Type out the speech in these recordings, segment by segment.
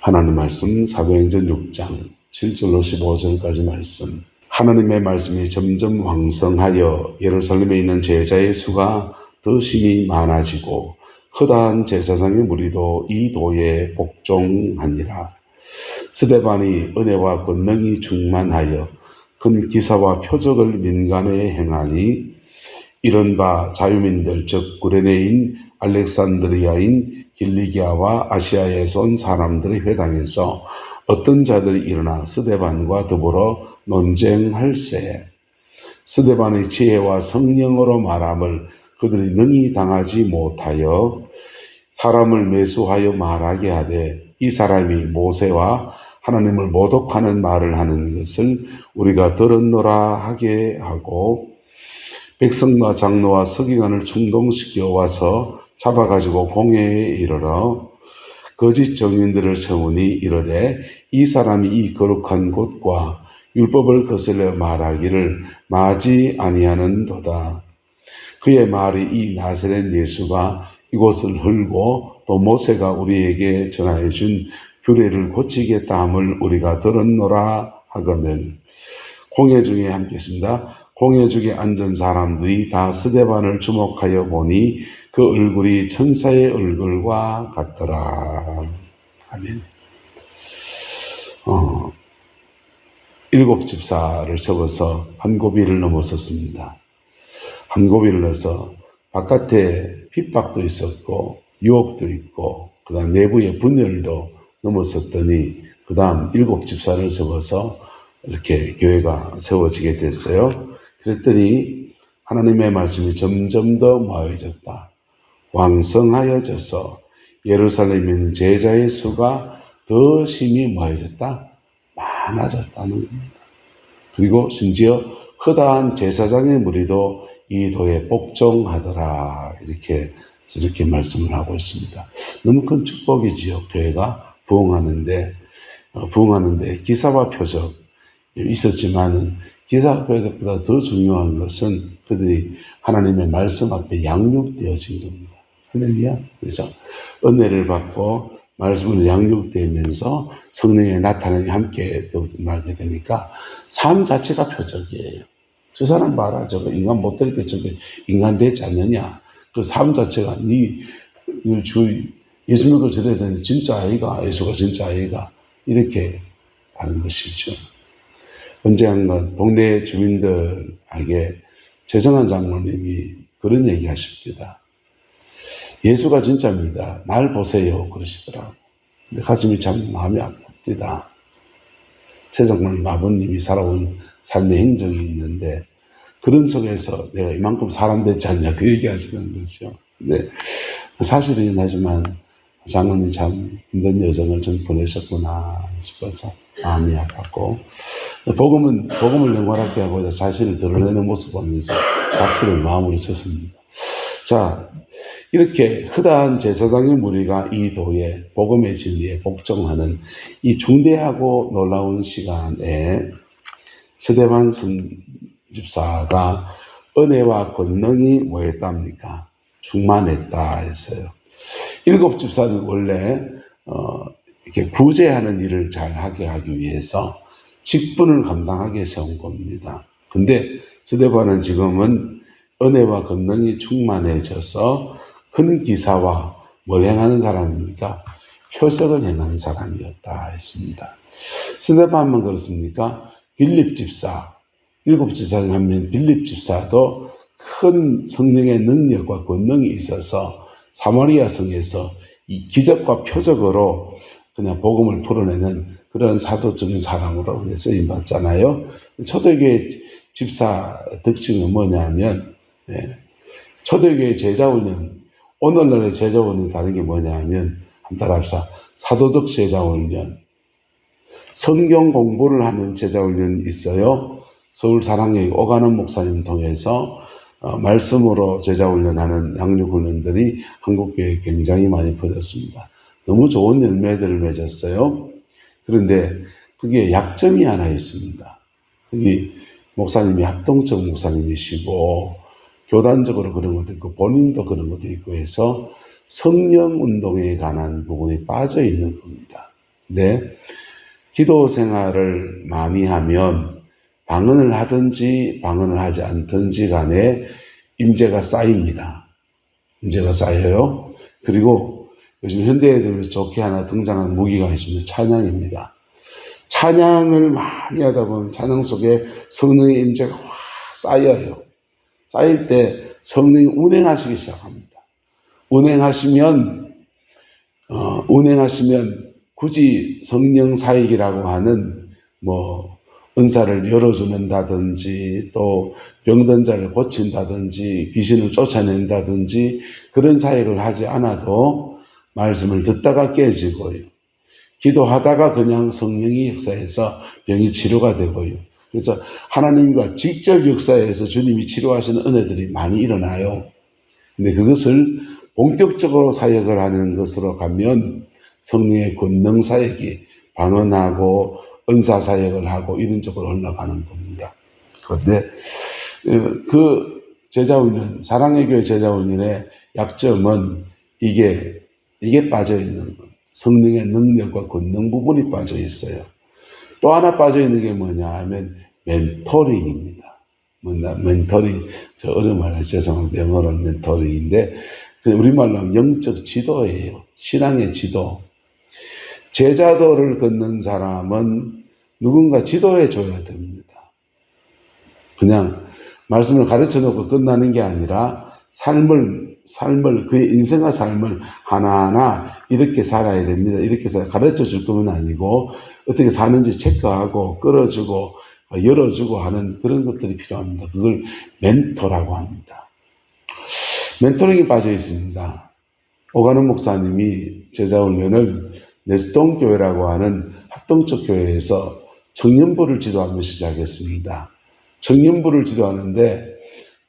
하나님 말씀 사도행전 6장 7절로 15절까지 말씀. 하나님의 말씀이 점점 왕성하여 예루살렘에 있는 제자의 수가 더 심히 많아지고 허다한 제사장의 무리도 이 도에 복종하니라. 스데반이 은혜와 권능이 충만하여 큰 기사와 표적을 민간에 행하니 이른바 자유민들 즉 구레네인 알렉산드리아인 길리기아와 아시아에서 온 사람들의 회당에서 어떤 자들이 일어나 스데반과 더불어 논쟁할세. 스데반의 지혜와 성령으로 말함을 그들이 능히 당하지 못하여 사람을 매수하여 말하게 하되 이 사람이 모세와 하나님을 모독하는 말을 하는 것을 우리가 들었노라 하게 하고 백성과 장로와 서기관을 충동시켜 와서 잡아가지고 공회에 이르러 거짓 정인들을 세우니 이르되 이 사람이 이 거룩한 곳과 율법을 거슬러 말하기를 마지 아니하는도다. 그의 말이 이 나사렛 예수가 이곳을 헐고 또 모세가 우리에게 전하여 준 규례를 고치겠다 함을 우리가 들었노라 하거늘. 공회 중에 함께 있습니다. 공회 중에 앉은 사람들이 다 스데반을 주목하여 보니 그 얼굴이 천사의 얼굴과 같더라. 아멘. 7 집사를 세워서 한 고비를 넘어섰습니다. 한 고비를 넣어서 바깥에 핍박도 있었고 유혹도 있고 그 다음 내부의 분열도 넘어섰더니 그 다음 7 집사를 세워서 이렇게 교회가 세워지게 됐어요. 그랬더니 하나님의 말씀이 점점 더 모여졌다. 왕성하여져서 예루살렘에 있는 제자의 수가 더 심히 모여졌다. 많아졌다는 겁니다. 그리고 심지어 허다한 제사장의 무리도 이 도에 복종하더라. 이렇게 말씀을 하고 있습니다. 너무 큰 축복이지요. 교회가 부흥하는데 기사와 표적 있었지만은 기사와 표적보다 더 중요한 것은 그들이 하나님의 말씀 앞에 양육되어진 겁니다. 할렐루야. 그래서 은혜를 받고 말씀을 양육되면서 성령의 나타남이 함께 나게 되니까 삶 자체가 표적이에요. 저 사람 봐라. 저거 인간 못될 게 저게 인간 되지 않느냐. 그 삶 자체가 예수 믿고 저래야 되는 진짜 아이가, 예수가 진짜 아이가. 이렇게 하는 것이죠. 언제 한번 동네 주민들에게 최성환 장로님이 그런 얘기 하십니다. 예수가 진짜입니다. 날 보세요. 그러시더라고요. 근데 가슴이 참 마음이 아픕니다. 최정말 아버님이 살아온 삶의 행적이 있는데 그런 속에서 내가 이만큼 사람 됐지 않냐 그 얘기 하시는 거죠. 근데 사실이긴 하지만 장로님 참 힘든 여정을 좀 보내셨구나 싶어서 마음이 아팠고 복음을 영원하게 하고 자신을 드러내는 모습을 보면서 박수를 마음으로 쳤습니다. 자, 이렇게 허다한 제사장의 무리가 이 도에 복음의 진리에 복종하는 이 중대하고 놀라운 시간에 스데반 집사가 은혜와 권능이 뭐였답니까? 충만했다 했어요. 7 집사는 원래 이렇게 구제하는 일을 잘하게 하기 위해서 직분을 감당하게 세운 겁니다. 근데 스데반은 지금은 은혜와 권능이 충만해져서 큰 기사와 뭘 행하는 사람입니까? 표적을 행하는 사람이었다 했습니다. 스데반만 그렇습니까? 빌립 집사, 7 집사 중 한 명 빌립 집사도 큰 성령의 능력과 권능이 있어서 사마리아 성에서 이 기적과 표적으로 그냥 복음을 풀어내는 그런 사도적인 사람으로 쓰임 받잖아요. 초대교회 집사 특징은 뭐냐면 초대교회 제자훈련, 오늘날의 제자훈련이 다른 게 뭐냐면 한번 따라합시다. 사도적 제자훈련, 성경 공부를 하는 제자훈련이 있어요. 서울 사랑의 오가는 목사님 통해서 말씀으로 제자훈련하는 양육훈련들이 한국교회에 굉장히 많이 퍼졌습니다. 너무 좋은 열매들을 맺었어요. 그런데 그게 약점이 하나 있습니다. 그게 목사님이 합동적 목사님이시고 교단적으로 그런 것도 있고 본인도 그런 것도 있고 해서 성령 운동에 관한 부분이 빠져 있는 겁니다. 근데 기도 생활을 많이 하면 방언을 하든지 방언을 하지 않든지 간에 임재가 쌓입니다. 임재가 쌓여요. 그리고 요즘 현대애들 좋게 하나 등장한 무기가 있습니다. 찬양입니다. 찬양을 많이 하다 보면 찬양 속에 성령의 임재가 확 쌓여요. 쌓일 때 성령이 운행하시기 시작합니다. 운행하시면 굳이 성령 사역이라고 하는 뭐 은사를 열어주는다든지 또 병든 자를 고친다든지 귀신을 쫓아낸다든지 그런 사역을 하지 않아도 말씀을 듣다가 깨지고요. 기도하다가 그냥 성령이 역사해서 병이 치료가 되고요. 그래서 하나님과 직접 역사해서 주님이 치료하시는 은혜들이 많이 일어나요. 근데 그것을 본격적으로 사역을 하는 것으로 가면 성령의 권능 사역이 방언하고 은사 사역을 하고 이런 쪽으로 올라가는 겁니다. 그런데 그 제자훈련, 사랑의 교회 제자훈련의 약점은 이게 빠져 있는 것. 성령의 능력과 권능 부분이 빠져 있어요. 또 하나 빠져 있는 게 뭐냐 하면 멘토링입니다. 멘토링, 저 어려운 말 죄송한데 영어로는 멘토링인데 우리말로 하면 영적 지도예요. 신앙의 지도. 제자도를 걷는 사람은 누군가 지도해 줘야 됩니다. 그냥 말씀을 가르쳐 놓고 끝나는 게 아니라 삶을 그의 인생과 삶을 하나하나 이렇게 살아야 됩니다. 이렇게 가르쳐 줄 거면 아니고 어떻게 사는지 체크하고 끌어주고 열어주고 하는 그런 것들이 필요합니다. 그걸 멘토라고 합니다. 멘토링이 빠져 있습니다. 오가는 목사님이 제자훈련을 네스동 교회라고 하는 합동적 교회에서 청년부를 지도하며 시작했습니다. 청년부를 지도하는데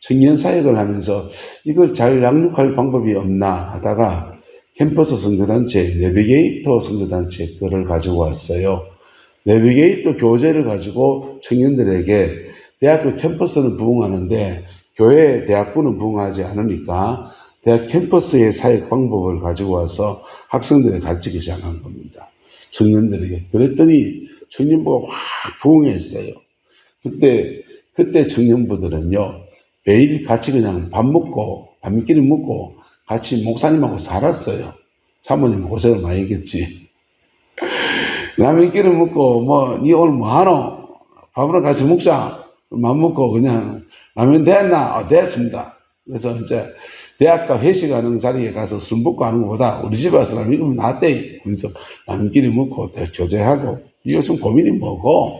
청년 사역을 하면서 이걸 잘 양육할 방법이 없나 하다가 캠퍼스 선교단체, 내비게이터 선교단체 거를 가지고 왔어요. 내비게이터 교재를 가지고 청년들에게 대학교 캠퍼스는 부흥하는데 교회 대학부는 부흥하지 않으니까 대학 캠퍼스의 사역 방법을 가지고 와서 학생들에게 가르치기 시작한 겁니다. 청년들에게. 그랬더니 청년부가 확 부흥했어요. 그때 청년부들은요, 매일 같이 그냥 밤끼리 먹고 같이 목사님하고 살았어요. 사모님 고생을 많이 했겠지. 라면끼리 먹고, 니 오늘 뭐 하노? 밥으로 같이 먹자. 맘 먹고 그냥, 라면 됐나? 됐습니다. 그래서 이제 대학가 회식하는 자리에 가서 술 먹고 하는 것보다 우리 집에 와서 라면 먹으면 낫대. 그래서 라면끼리 먹고 교제하고, 요즘 고민이 뭐고,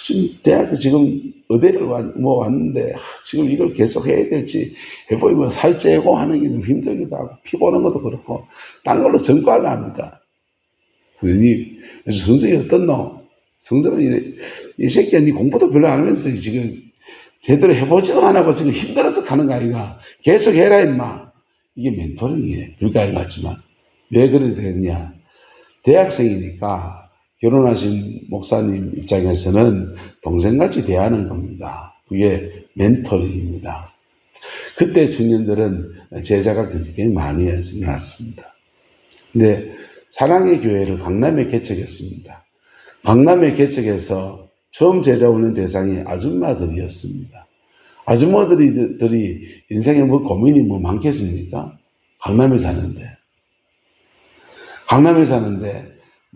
지금 대학교 지금 의대를 왔는데 지금 이걸 계속 해야 될지 해보면 살 째고 하는 게 좀 힘들기도 하고 피 보는 것도 그렇고 딴 걸로 전과를 합니다. 그러니 성적이 어떻노? 성적은 이 새끼야 니 공부도 별로 안 하면서 지금 제대로 해보지도 안 하고 지금 힘들어서 가는 거 아이가. 계속 해라 임마. 이게 멘토링이에요. 불가능 같지만 왜 그래 되느냐. 대학생이니까 결혼하신 목사님 입장에서는 동생같이 대하는 겁니다. 그게 멘토링입니다. 그때 청년들은 제자가 굉장히 많이 났습니다. 근데 사랑의 교회를 강남에 개척했습니다. 강남에 개척해서 처음 제자 오는 대상이 아줌마들이었습니다. 아줌마들이 인생에 뭐 고민이 뭐 많겠습니까? 강남에 사는데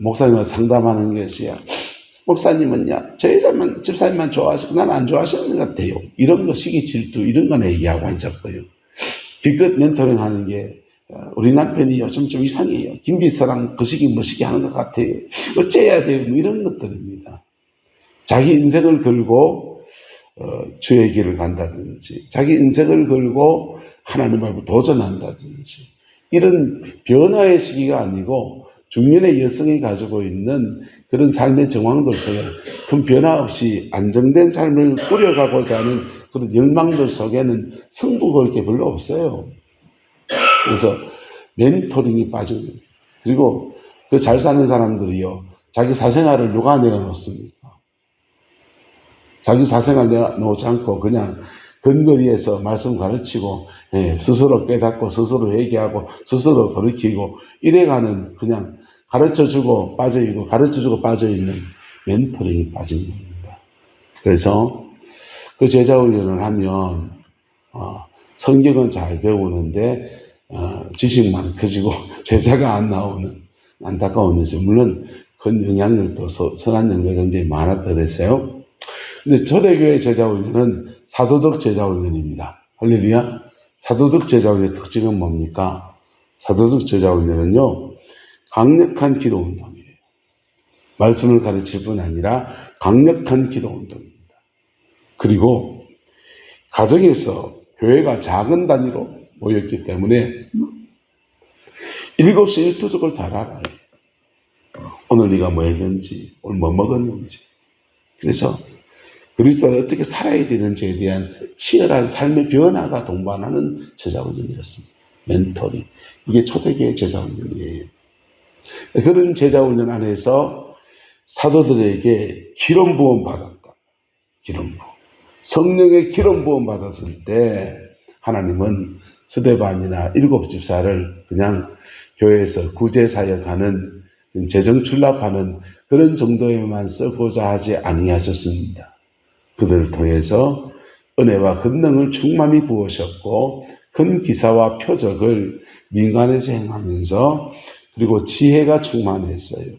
목사님과 상담하는 것이야. 목사님은요, 저희 집사님만 좋아하시고 나는 안 좋아하시는 것 같아요. 이런 거 시기 질투 이런 거나 얘기하고 앉았고요. 기껏 멘토링 하는 게 우리 남편이 요즘 좀 이상해요. 김비서랑 그 시기 뭐 시기 하는 것 같아요. 어째야 돼요? 뭐 이런 것들입니다. 자기 인생을 걸고 주의 길을 간다든지 자기 인생을 걸고 하나님 앞에 도전한다든지 이런 변화의 시기가 아니고 중년의 여성이 가지고 있는 그런 삶의 정황들 속에 큰 변화 없이 안정된 삶을 꾸려가고자 하는 그런 열망들 속에는 승부 걸 게 별로 없어요. 그래서 멘토링이 빠지는 거예요. 그리고 그 잘 사는 사람들이요, 자기 사생활을 누가 내어놓습니까? 자기 사생활 내어놓지 않고 그냥 근거리에서 말씀 가르치고 스스로 깨닫고 스스로 회개하고 스스로 돌이키고 이래가는 그냥 가르쳐주고 빠져있고 가르쳐주고 빠져있는 멘토링이 빠진 겁니다. 그래서 그 제자 훈련을 하면 성경은 잘 배우는데 지식만 커지고 제자가 안 나오는 안타까운 일이죠. 물론 큰 영향력도 선한 영향이 굉장히 많았다 그랬어요. 근데 초대교회 제자 훈련은 사도적 제자 훈련입니다. 할렐루야. 사도적 제자 훈련의 특징은 뭡니까? 사도적 제자 훈련은요, 강력한 기도 운동이에요. 말씀을 가르칠 뿐 아니라 강력한 기도 운동입니다. 그리고 가정에서 교회가 작은 단위로 모였기 때문에 7시 1투족을 잘 알아요. 오늘 네가 뭐 했는지, 오늘 뭐 먹었는지. 그래서 그리스도를 어떻게 살아야 되는지에 대한 치열한 삶의 변화가 동반하는 제자훈련이었습니다. 멘토링. 이게 초대교회 제자훈련이에요. 그런 제자훈련 안에서 사도들에게 기름 부음 받았다. 기름 부음. 성령의 기름 부음 받았을 때 하나님은 스데반이나 7집사를 그냥 교회에서 구제사역하는 재정출납하는 그런 정도에만 쓰고자 하지 아니하셨습니다. 그들을 통해서 은혜와 권능을 충만히 부으셨고 큰 기사와 표적을 민간에서 행하면서 그리고 지혜가 충만했어요.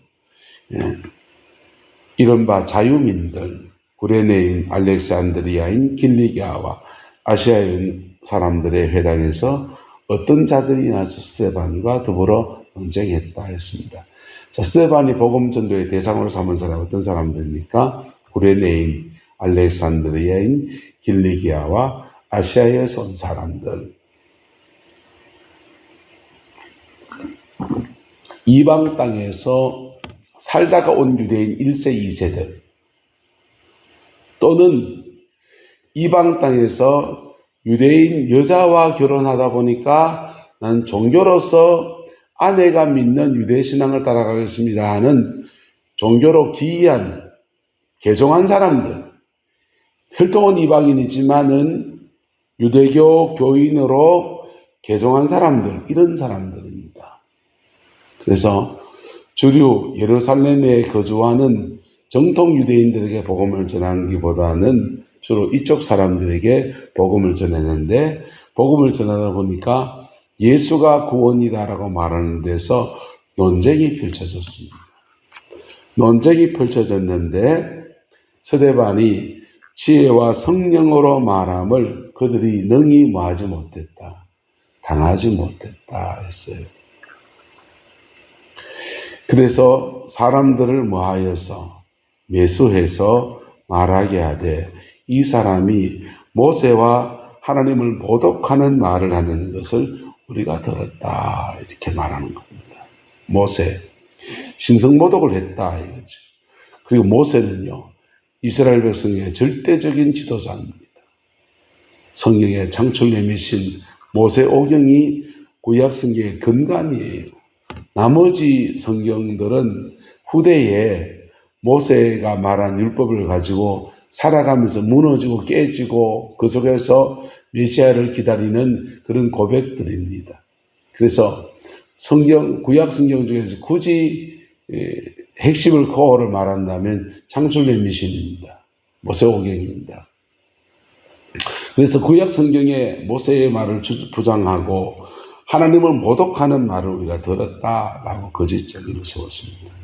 이른바 자유민들, 구레네인, 알렉산드리아인, 길리기아와 아시아인 사람들의 회당에서 어떤 자들이 나서 스데반과 더불어 논쟁했다 했습니다. 자, 스데반이 복음 전도의 대상으로 삼은 사람 어떤 사람들입니까? 구레네인, 알렉산드리아인, 길리기아와 아시아에서 온 사람들. 이방 땅에서 살다가 온 유대인 1세, 2세들 또는 이방 땅에서 유대인 여자와 결혼하다 보니까 난 종교로서 아내가 믿는 유대 신앙을 따라가겠습니다 하는 종교로 기이한 개종한 사람들, 혈통은 이방인이지만은 유대교 교인으로 개종한 사람들, 이런 사람들입니다. 그래서 주류 예루살렘에 거주하는 정통 유대인들에게 복음을 전하기보다는 주로 이쪽 사람들에게 복음을 전했는데, 복음을 전하다 보니까 예수가 구원이다라고 말하는 데서 논쟁이 펼쳐졌습니다. 논쟁이 펼쳐졌는데 스데반이 지혜와 성령으로 말함을 그들이 능히 뭐하지 못했다, 당하지 못했다 했어요. 그래서 사람들을 뭐하여서 매수해서 말하게 하되 이 사람이 모세와 하나님을 모독하는 말을 하는 것을 우리가 들었다, 이렇게 말하는 겁니다. 모세, 신성모독을 했다 이거죠. 그리고 모세는요, 이스라엘 백성의 절대적인 지도자입니다. 성경의 창출님이신 모세오경이 구약 성경의 근간이에요. 나머지 성경들은 후대에 모세가 말한 율법을 가지고 살아가면서 무너지고 깨지고 그 속에서 메시아를 기다리는 그런 고백들입니다. 그래서 구약 성경 중에서 굳이 핵심을 코어를 말한다면 창출의 미신입니다. 모세오경입니다. 그래서 구약 성경에 모세의 말을 부정하고 하나님을 모독하는 말을 우리가 들었다라고 거짓적으로 세웠습니다.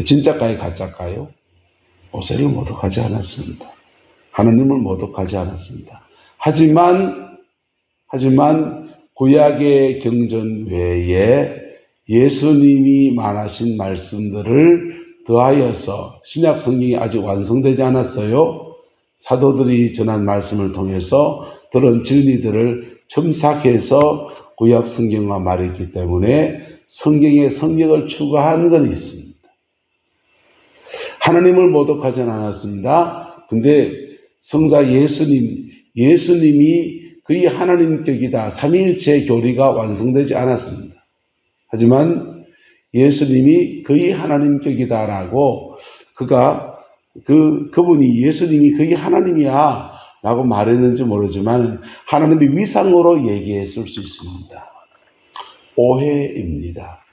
진짜까요, 가짜까요? 모세를 모독하지 않았습니다. 하나님을 모독하지 않았습니다. 하지만 구약의 경전 외에 예수님이 말하신 말씀들을 더하여서 신약 성경이 아직 완성되지 않았어요. 사도들이 전한 말씀을 통해서 들은 진리들을 첨삭해서 구약 성경과 말했기 때문에 성경의 성격을 추가한 건 있습니다. 하나님을 모독하지 않았습니다. 근데 성자 예수님이 그의 하나님격이다, 삼위일체 교리가 완성되지 않았습니다. 하지만 예수님이 그의 하나님격이다라고 그분이 예수님이 그의 하나님이야 라고 말했는지 모르지만 하나님의 위상으로 얘기했을 수 있습니다. 오해입니다.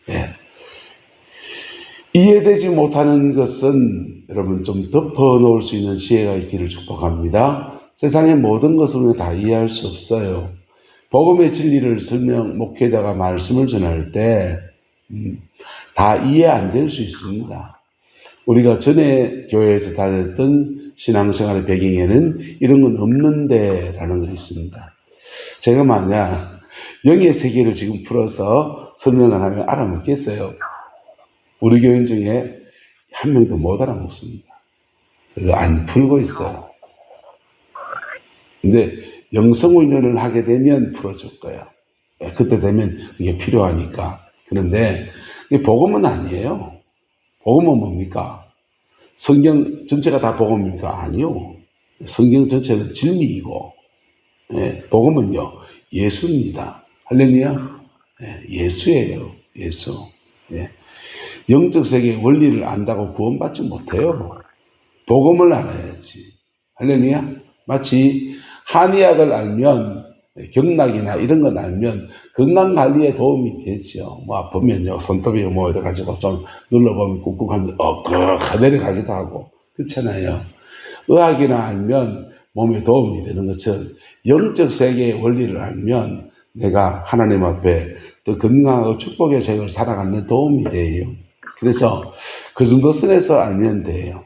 네. 이해되지 못하는 것은 여러분 좀 덮어놓을 수 있는 지혜가 있기를 축복합니다. 세상의 모든 것을 다 이해할 수 없어요. 복음의 진리를 목회자가 말씀을 전할 때 다 이해 안 될 수 있습니다. 우리가 전에 교회에서 다녔던 신앙생활의 배경에는 이런 건 없는데 라는 것이 있습니다. 제가 만약 영의 세계를 지금 풀어서 설명을 하면 알아먹겠어요. 우리 교인 중에 한 명도 못 알아먹습니다. 그거 안 풀고 있어요. 근데 영성훈련을 하게 되면 풀어줄 거야. 그때 되면 그게 필요하니까. 그런데 복음은 아니에요. 복음은 뭡니까? 성경 전체가 다 복음입니까? 아니요. 성경 전체는 진리이고, 복음은요, 예수입니다. 할렐루야. 예수예요. 예수. 영적 세계의 원리를 안다고 구원받지 못해요. 복음을 알아야지. 할렐루야. 마치 한의학을 알면, 경락이나 이런 걸 알면 건강관리에 도움이 되죠. 뭐 아프면요, 손톱이 뭐 이래가지고 좀 눌러보면 꾹꾹하면 내려가기도 하고 그렇잖아요. 의학이나 알면 몸에 도움이 되는 것처럼 영적 세계의 원리를 알면 내가 하나님 앞에 더 건강하고 축복의 생을 살아가는 데 도움이 돼요. 그래서 그 정도 선에서 알면 돼요.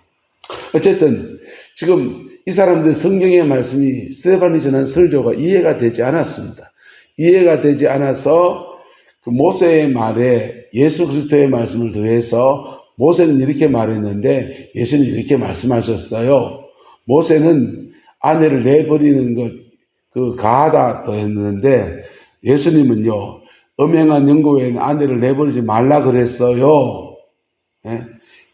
어쨌든 지금 이 사람들 성경의 말씀이 스데반이 전한 설교가 이해가 되지 않았습니다. 이해가 되지 않아서 그 모세의 말에 예수 그리스도의 말씀을 더해서 모세는 이렇게 말했는데 예수는 이렇게 말씀하셨어요. 모세는 아내를 내버리는 것, 그 가하다 또 했는데 예수님은요, 음행한 영고 외에는 아내를 내버리지 말라 그랬어요.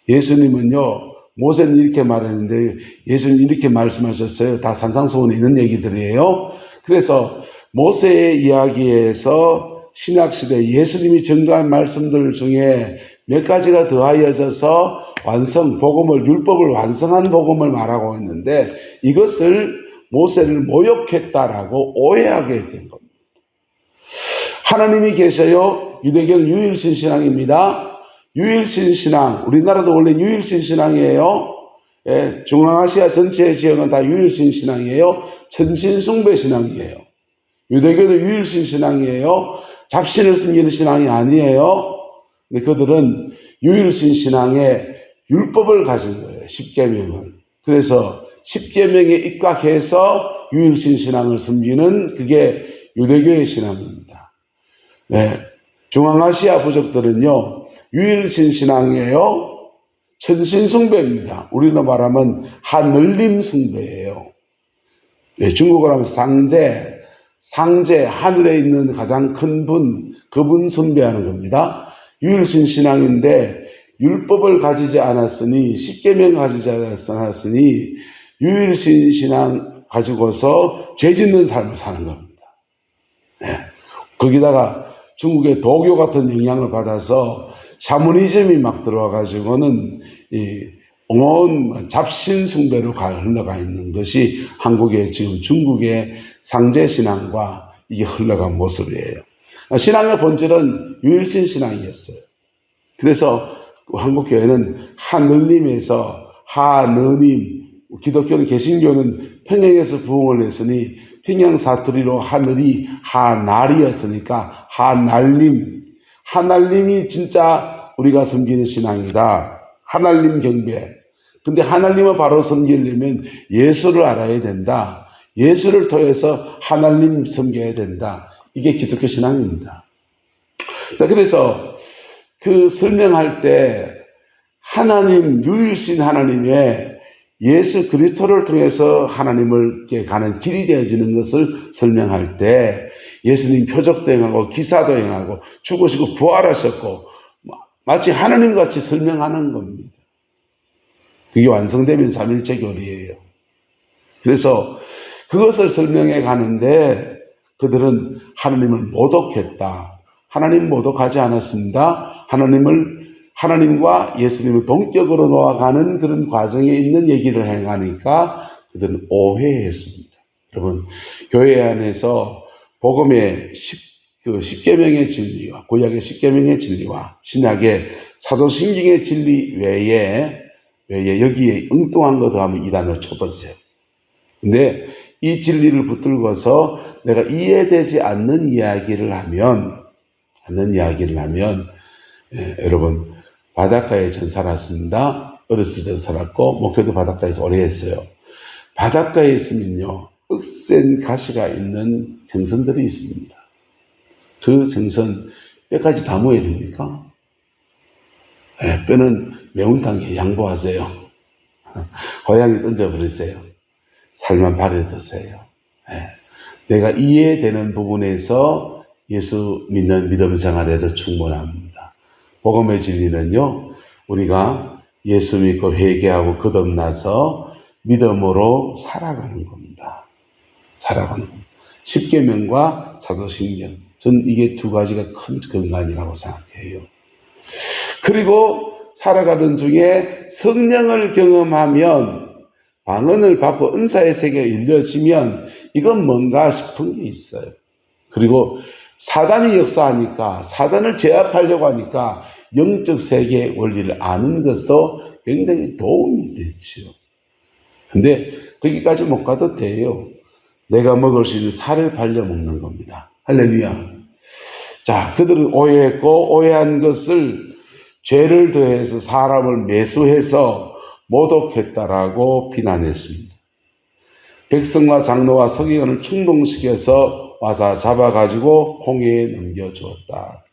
예수님은요, 모세는 이렇게 말했는데 예수님 이렇게 말씀하셨어요. 다 산상수훈에 있는 얘기들이에요. 그래서 모세의 이야기에서 신약시대 예수님이 전가한 말씀들 중에 몇 가지가 더하여져서 복음을, 율법을 완성한 복음을 말하고 있는데 이것을 모세를 모욕했다라고 오해하게 된 겁니다. 하나님이 계셔요. 유대교는 유일신 신앙입니다. 유일신 신앙, 우리나라도 원래 유일신 신앙이에요. 중앙아시아 전체의 지역은 다 유일신 신앙이에요. 천신숭배 신앙이에요. 유대교도 유일신 신앙이에요. 잡신을 숨기는 신앙이 아니에요. 근데 그들은 유일신 신앙의 율법을 가진 거예요. 십계명을. 그래서 십계명에 입각해서 유일신 신앙을 숨기는 그게 유대교의 신앙입니다. 중앙아시아 부족들은요, 유일신 신앙이에요. 천신숭배입니다. 우리로 말하면 하늘림 숭배예요. 중국어로 하면 상제, 하늘에 있는 가장 큰 분, 그분 숭배하는 겁니다. 유일신 신앙인데 율법을 가지지 않았으니, 십계명 가지지 않았으니 유일신 신앙 가지고서 죄 짓는 삶을 사는 겁니다. 거기다가 중국의 도교 같은 영향을 받아서 샤머니즘이 막 들어와가지고는 온 잡신 숭배로 흘러가 있는 것이 한국의 지금 중국의 상제 신앙과 이게 흘러간 모습이에요. 신앙의 본질은 유일신 신앙이었어요. 그래서 한국 교회는 하늘님에서 하느님, 기독교는 개신교는 평양에서 부흥을 했으니 평양 사투리로 하늘이 하날이었으니까 하날님, 하날님이 진짜 우리가 섬기는 신앙이다. 하날님 경배. 근데 하날님을 바로 섬기려면 예수를 알아야 된다. 예수를 통해서 하날님 섬겨야 된다. 이게 기독교 신앙입니다. 그래서 그 설명할 때 하나님, 유일신 하나님의 예수 그리스도를 통해서 하나님을 가는 길이 되어지는 것을 설명할 때 예수님 표적도 행하고 기사도 행하고 죽으시고 부활하셨고 마치 하나님같이 설명하는 겁니다. 그게 완성되면 삼일체 교리예요. 그래서 그것을 설명해 가는데 그들은 하나님을 모독했다. 하나님 모독하지 않았습니다. 하나님과 예수님을 동격으로 놓아가는 그런 과정에 있는 얘기를 행하니까 그들은 오해했습니다. 여러분, 교회 안에서 복음의 그 십계명의 진리와 구약의 십계명의 진리와 신약의 사도신경의 진리 외에 여기에 엉뚱한 거 더하면 이단을 쳐버리세요. 근데 이 진리를 붙들고서 내가 이해되지 않는 이야기를 하면 여러분 바닷가에 전 살았습니다. 어렸을 때도 살았고 목회도 바닷가에서 오래 했어요. 바닷가에 있으면요 억센 가시가 있는 생선들이 있습니다. 그 생선 뼈까지 다 모여야 됩니까? 네, 뼈는 매운탕에 양보하세요. 고양이 던져버리세요. 살만 발에 드세요. 네. 내가 이해되는 부분에서 예수 믿는 믿음 생활에도 충분합니다. 복음의 진리는요, 우리가 예수 믿고 회개하고 거듭나서 믿음으로 살아가는 겁니다. 살아가는 겁니다. 십계명과 사도신경. 전 이게 두 가지가 큰 근간이라고 생각해요. 그리고 살아가는 중에 성령을 경험하면 방언을 받고 은사의 세계가 열려지면 이건 뭔가 싶은 게 있어요. 그리고 사단이 역사하니까 사단을 제압하려고 하니까 영적 세계의 원리를 아는 것도 굉장히 도움이 되지요. 근데 거기까지 못 가도 돼요. 내가 먹을 수 있는 살을 발려 먹는 겁니다. 할렐루야. 자, 그들은 오해했고 오해한 것을 죄를 더해서 사람을 매수해서 모독했다라고 비난했습니다. 백성과 장로와 서기관을 충동시켜서 와서 잡아가지고 홍해에 넘겨주었다.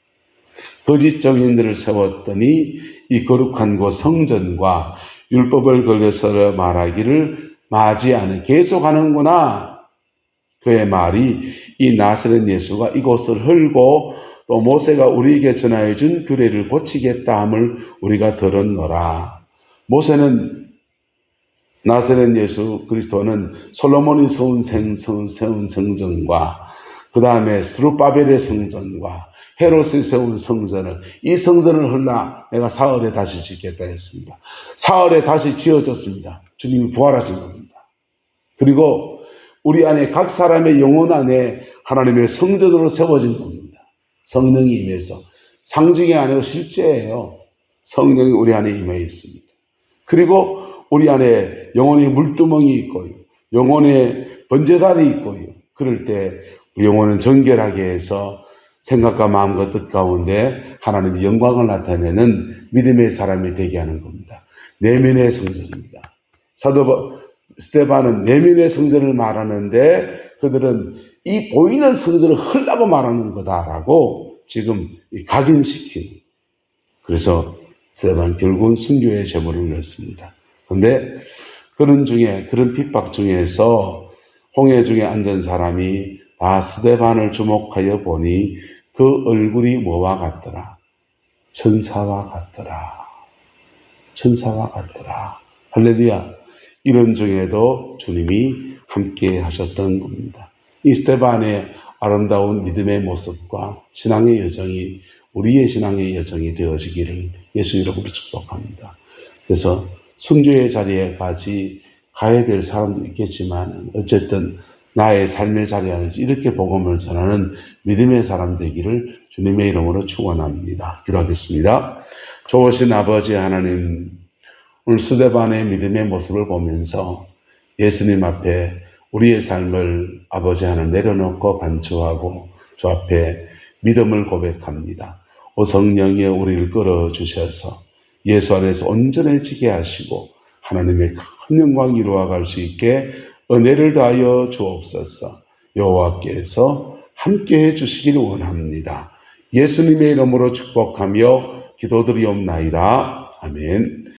거짓 정인들을 세웠더니 이 거룩한 곳 성전과 율법을 걸려서 말하기를 맞이하는 계속하는구나. 그의 말이 이 나사렛 예수가 이곳을 헐고 또 모세가 우리에게 전하여 준 규례를 고치겠다 함을 우리가 들었노라. 모세는 나사렛 예수 그리스도는 솔로몬이 세운 성전과 그 다음에 스룹바벨의 성전과 헤롯이 세운 성전을 이 성전을 헐라 내가 사흘에 다시 짓겠다 했습니다. 사흘에 다시 지어졌습니다. 주님이 부활하신 겁니다. 그리고 우리 안에 각 사람의 영혼 안에 하나님의 성전으로 세워진 겁니다. 성령이 임해서 상징이 아니고 실제예요. 성령이 우리 안에 임해 있습니다. 그리고 우리 안에 영혼의 물두멍이 있고요. 영혼의 번제단이 있고요. 그럴 때 영혼은 정결하게 해서 생각과 마음과 뜻 가운데 하나님의 영광을 나타내는 믿음의 사람이 되게 하는 겁니다. 내면의 성전입니다. 사도 스데반은 내면의 성전을 말하는데 그들은 이 보이는 성전을 헐라고 말하는 거다라고 지금 각인시키는. 그래서 스데반 결국은 순교의 제물을 올렸습니다. 그런데 그런 핍박 중에서 홍해 중에 앉은 사람이 다 스데반을 주목하여 보니 그 얼굴이 뭐와 같더라? 천사와 같더라. 천사와 같더라. 할렐루야. 이런 중에도 주님이 함께 하셨던 겁니다. 이 스데반의 아름다운 믿음의 모습과 신앙의 여정이 우리의 신앙의 여정이 되어지기를 예수 이름으로 축복합니다. 그래서 순교의 자리에까지 가야 될 사람도 있겠지만 어쨌든 나의 삶의 자리 안에서 이렇게 복음을 전하는 믿음의 사람 되기를 주님의 이름으로 축원합니다. 기도하겠습니다. 좋으신 아버지 하나님, 오늘 스데반의 믿음의 모습을 보면서 예수님 앞에 우리의 삶을 아버지 하나님 내려놓고 반추하고 주 앞에 믿음을 고백합니다. 오 성령이 우리를 끌어주셔서 예수 안에서 온전해지게 하시고 하나님의 큰 영광 이루어갈 수 있게 은혜를 다하여 주옵소서. 여호와께서 함께해 주시기를 원합니다. 예수님의 이름으로 축복하며 기도드리옵나이다. 아멘.